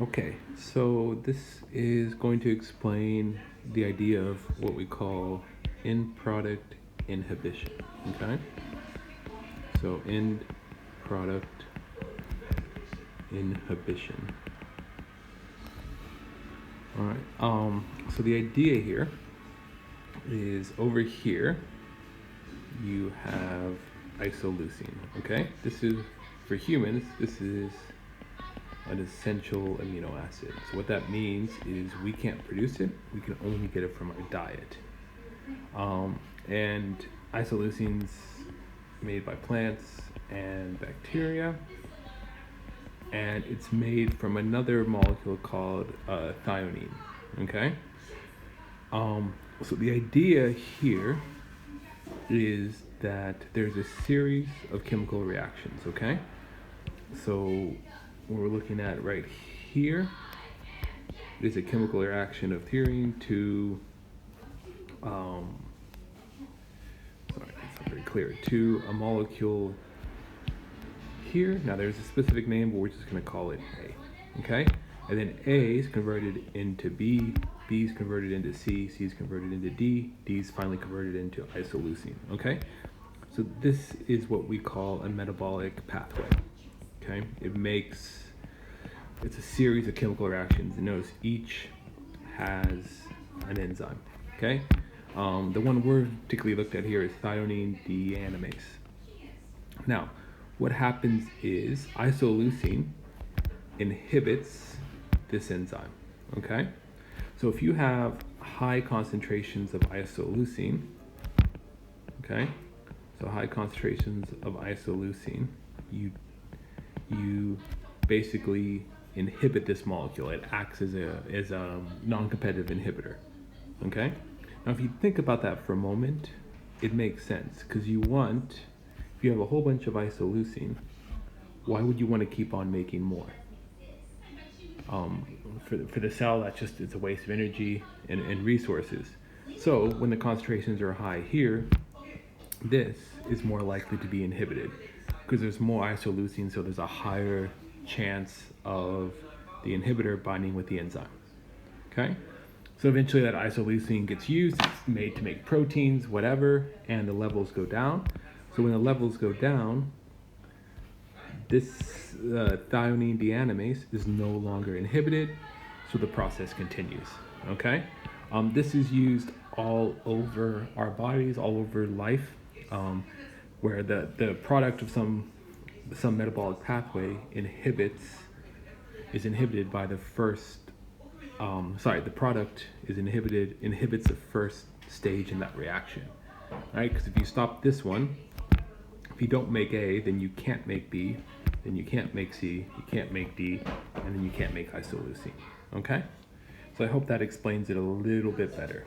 Okay, so this is going to explain the idea of what we call end product inhibition. Okay, so end product inhibition. All right. So the idea here is over here you have isoleucine. Okay, this is for humans. This is an essential amino acid. So what that means is we can't produce it. We can only get it from our diet. And isoleucine's made by plants and bacteria, and it's made from another molecule called thionine. Okay. So the idea here is that there's a series of chemical reactions. Okay. So what we're looking at right here is a chemical reaction of purine to, sorry, it's not very clear, to a molecule here. Now there's a specific name, but we're just going to call it A. Okay? And then A is converted into B, B is converted into C, C is converted into D, D is finally converted into isoleucine. Okay? So this is what we call a metabolic pathway. Okay? It's a series of chemical reactions, and notice each has an enzyme. Okay? The one we're particularly looked at here is thionine deaminase. Now, what happens is isoleucine inhibits this enzyme. Okay? So if you have high concentrations of isoleucine, okay? So high concentrations of isoleucine, you basically inhibit this molecule. It acts as a non-competitive inhibitor. Okay? Now if you think about that for a moment, it makes sense, because if you have a whole bunch of isoleucine, why would you want to keep on making more? For the cell, it's a waste of energy and resources. So when the concentrations are high here, this is more likely to be inhibited because there's more isoleucine, so there's a higher chance of the inhibitor binding with the enzyme. Okay? So eventually that isoleucine gets used, it's made to make proteins, whatever, and the levels go down. So when the levels go down, this thionine deaminase is no longer inhibited, so the process continues. Okay? This is used all over our bodies, all over life, where the product of some metabolic pathway is inhibited by the first. The product inhibits the first stage in that reaction, right? Because if you stop this one, if you don't make A, then you can't make B, then you can't make C, you can't make D, and then you can't make isoleucine. Okay? So I hope that explains it a little bit better.